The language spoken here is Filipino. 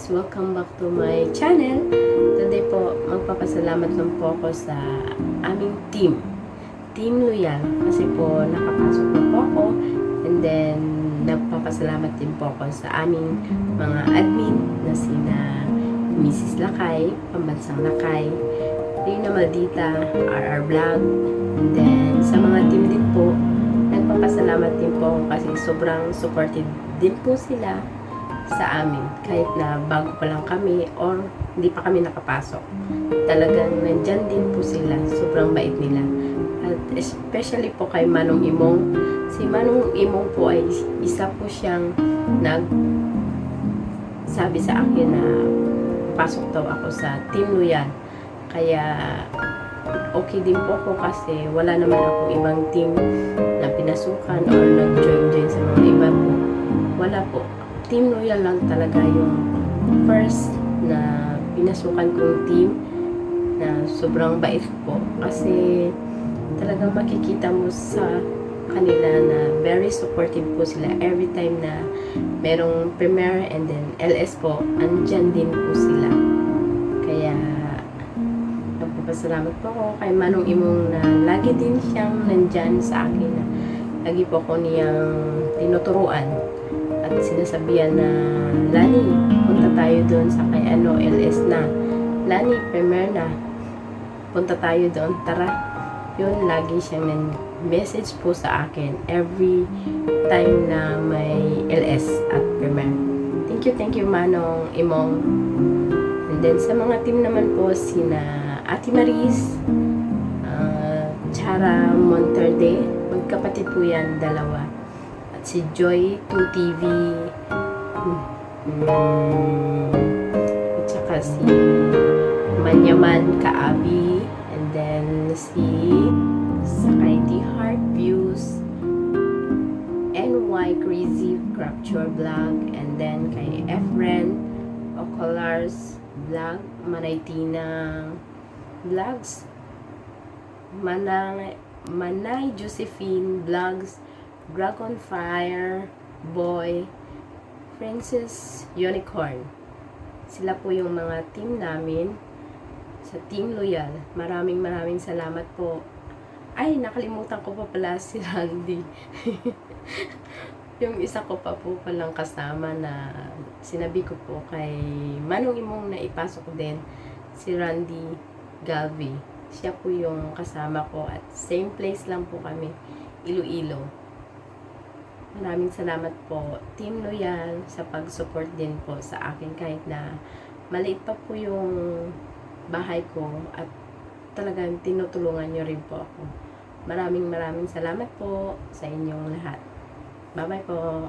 guys! Welcome back to my channel. Today po, magpapasalamat lang po ako sa aming team. Team Loyal. Kasi po, nakapasok na po ako. And then, nagpapasalamat din po ako sa aming mga admin na sina Mrs. Lakay, Pambansang Lakay, Rina Maldita, RR Vlog. And then, sa mga team din po, nagpapasalamat din po ako kasi sobrang supportive din po sila sa amin. Kahit na bago pa lang kami or hindi pa kami nakapasok. Talagang nandyan din po sila. Sobrang bait nila. At especially po kay Manong Imong. Si Manong Imong po ay isa po siyang sabi sa akin na pasok daw ako sa Team Loyal. Kaya okay din po ako kasi wala naman akong ibang team na pinasukan or nag-join sa mga iba po. Wala po. Team Loyal lang talaga yung first na pinasukan kong team na sobrang bait po. Kasi talagang makikita mo sa kanila na very supportive po sila every time na merong premiere and then LS po, andyan din po sila. Kaya nagpapasalamat po ako kay Manong Imong na lagi din siyang nandyan sa akin na lagi po ako niyang tinuturuan at sinasabihan na Lani, punta tayo doon sa kay LS na. Lani, premiere na. Punta tayo doon, tara. Yun, lagi siyang message po sa akin every time na may LS at premiere. Thank you Manong Imong. And then sa mga team naman po, sina Ate Maris, Chara Monterde, magkapatid po yan, dalawa. At si Joy 2TV, at saka si Manyaman Kaabi, and then si Sakay T Heart Views, NY Crazy Capture Vlog, and then kay Efren Ocolars Vlog, Manaytina Vlogs, Manay Josephine Vlogs, Dragonfire Boy, Princess Unicorn. Sila po yung mga team namin sa Team Loyal. Maraming salamat po. Ay, nakalimutan ko pa pala si Randy. Yung isa ko pa po palang kasama na sinabi ko po kay Manong Imong na ipasok din, si Randy Galvi. Siya po yung kasama ko at same place lang po kami, Iloilo. Maraming salamat po, Team Loyal, sa pag-support din po sa akin kahit na maliit pa po yung bahay ko at talagang tinutulungan nyo rin po ako. Maraming salamat po sa inyong lahat. Bye-bye po.